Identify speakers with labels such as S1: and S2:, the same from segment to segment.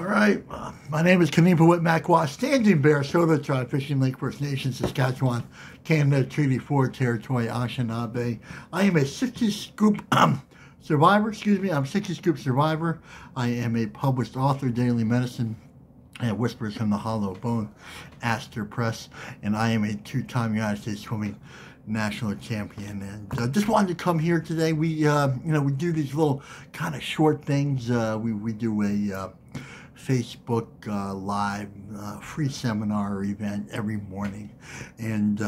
S1: right, my name is Kaneepa Whitmackwa, Standing Bear, Saulteaux Tribe, Fishing Lake First Nation, Saskatchewan, Canada, Treaty 4, Territory, Anishinaabe. I am a 60 scoop survivor, I'm a 60 scoop survivor. I am a published author, Daily Medicine, and Whispers from the Hollow Bone, Astor Press, and I am a two-time United States swimming national champion. And just wanted to come here today. We do these little kind of short things. We do a Facebook live free seminar or event every morning, and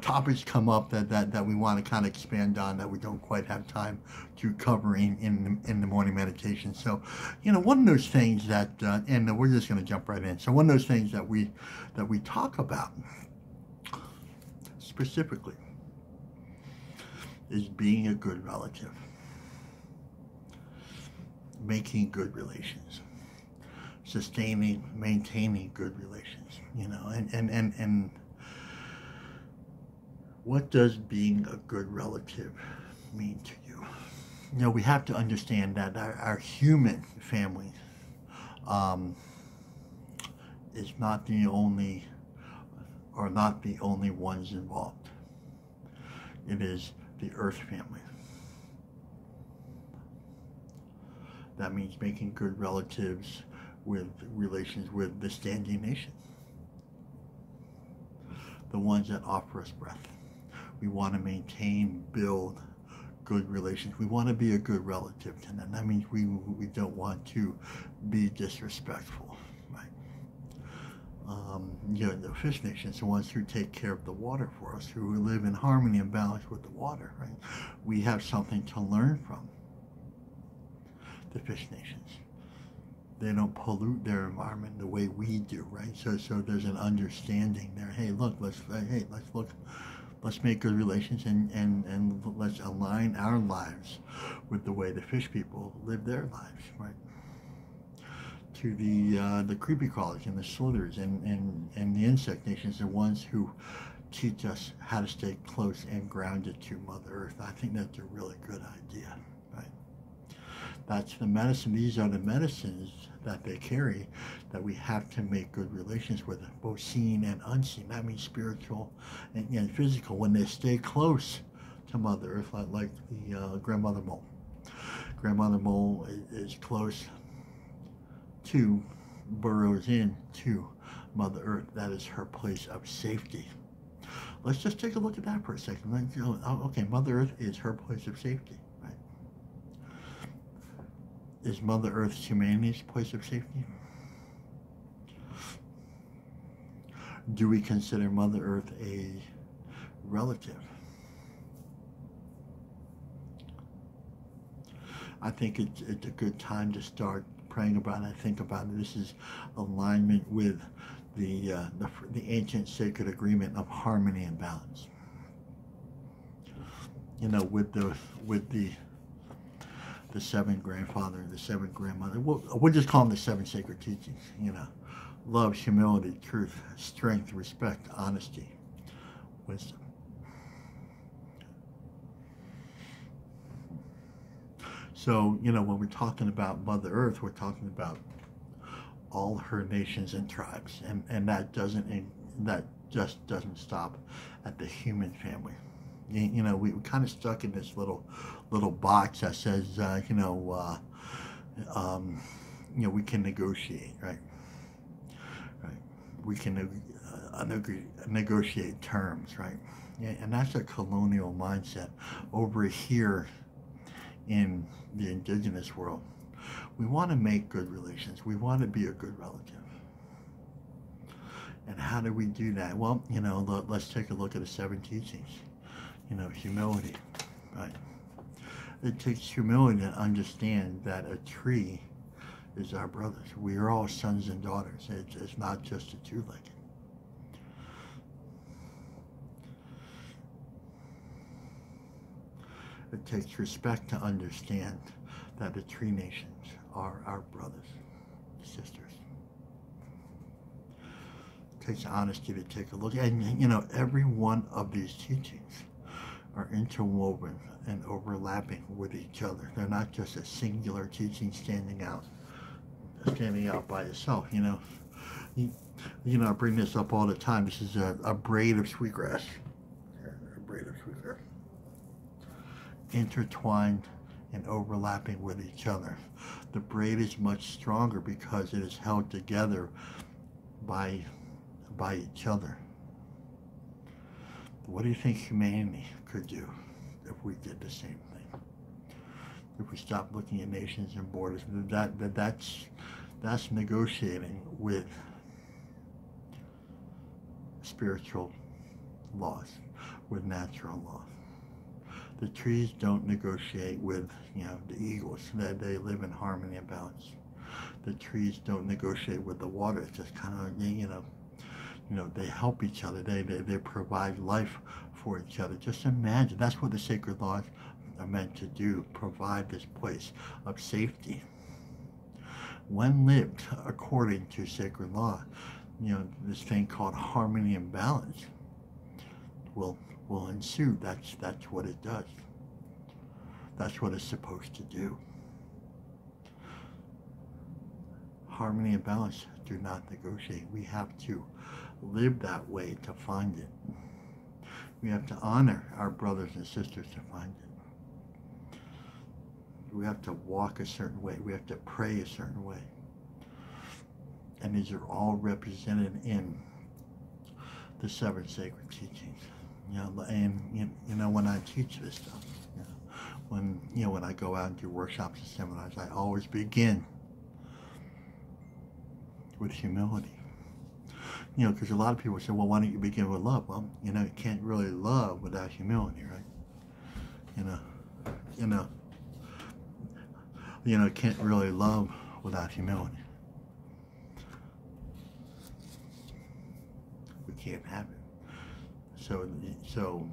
S1: topics come up that we want to kind of expand on that we don't quite have time to cover in the morning meditation. So one of those things that and we're just going to jump right in. So one of those things that we talk about specifically is being a good relative, making good relations, maintaining good relations, and what does being a good relative mean to you? We have to understand that our human family is not the only ones involved. It is the Earth family. That means making good relatives with relations with the standing nation, the ones that offer us breath. We want to maintain, build good relations. We want to be a good relative to them. That means we don't want to be disrespectful, right? The fish nations, the ones who take care of the water for us, who live in harmony and balance with the water, right? We have something to learn from the fish nations. They don't pollute their environment the way we do, right? So there's an understanding there. Hey, look, let's make good relations and let's align our lives with the way the fish people live their lives, right? To the creepy crawlers and the slithers and the insect nations, the ones who teach us how to stay close and grounded to Mother Earth. I think that's a really good idea, right? That's the medicine. These are the medicines that they carry that we have to make good relations with, both seen and unseen. That means spiritual and physical. When they stay close to Mother Earth, like the grandmother mole. Grandmother mole is close to, burrows in to Mother Earth. That is her place of safety. Let's just take a look at that for a second. Okay, Mother Earth is her place of safety, right? Is Mother Earth's humanity's place of safety? Do we consider Mother Earth a relative? I think it's a good time to start praying about it. Think about it. This is alignment with the ancient sacred agreement of harmony and balance. With the seven grandfather, the seven grandmother. We'll just call them the seven sacred teachings. Love, humility, truth, strength, respect, honesty, wisdom. So, when we're talking about Mother Earth, we're talking about all her nations and tribes, and that just doesn't stop at the human family. We kind of stuck in this little box that says, we can negotiate, right? Right. We can negotiate terms, right? And that's a colonial mindset. Over here in the indigenous world, we want to make good relations. We want to be a good relative. And how do we do that? Well, let's take a look at the seven teachings. Humility, right? It takes humility to understand that a tree is our brothers. We are all sons and daughters. It's not just a two-legged. It takes respect to understand that the tree nations are our brothers, sisters. It takes honesty to take a look. And, every one of these teachings are interwoven and overlapping with each other. They're not just a singular teaching standing out standing out by itself, you know. You know, I bring this up all the time. This is a braid of sweetgrass. Here, a braid of sweetgrass. Intertwined and overlapping with each other. The braid is much stronger because it is held together by each other. What do you think humanity could do if we did the same thing? If we stopped looking at nations and borders, that's negotiating with spiritual laws, with natural laws. The trees don't negotiate with, you know, the eagles. They live in harmony and balance. The trees don't negotiate with the water. It's just kind of, you know, they help each other. They provide life for each other. Just imagine, that's what the sacred laws are meant to do, provide this place of safety. When lived according to sacred law, you know, this thing called harmony and balance will ensue. That's what it does. That's what it's supposed to do. Harmony and balance do not negotiate. We have to live that way to find it. We have to honor our brothers and sisters to find it. We have to walk a certain way. We have to pray a certain way. And these are all represented in the 7 sacred teachings. You know, and you know, when I teach this stuff, when I go out and do workshops and seminars, I always begin with humility. You know, because a lot of people say, well, why don't you begin with love? Well, you know, you can't really love without humility, right? You know, can't really love without humility. We can't have it. So,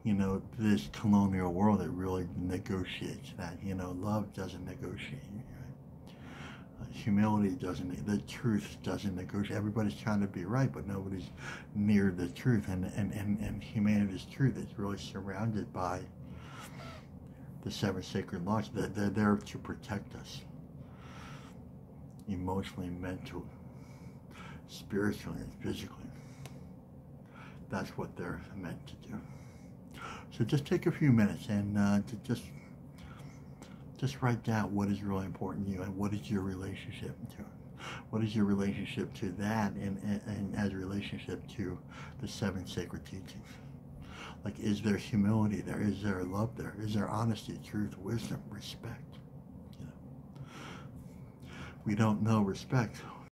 S1: you know, this colonial world, it really negotiates that. You know, love doesn't negotiate. Humility doesn't, the truth doesn't negotiate. Everybody's trying to be right, but nobody's near the truth. And humanity's truth is really surrounded by the 7 sacred laws. They're there to protect us emotionally, mentally, spiritually, and physically. That's what they're meant to do. So just take a few minutes and to just write down what is really important to you and what is your relationship to it. What is your relationship to that and as a relationship to the 7 sacred teachings? Like, is there humility there? Is there love there? Is there honesty, truth, wisdom, respect? You know, we don't know respect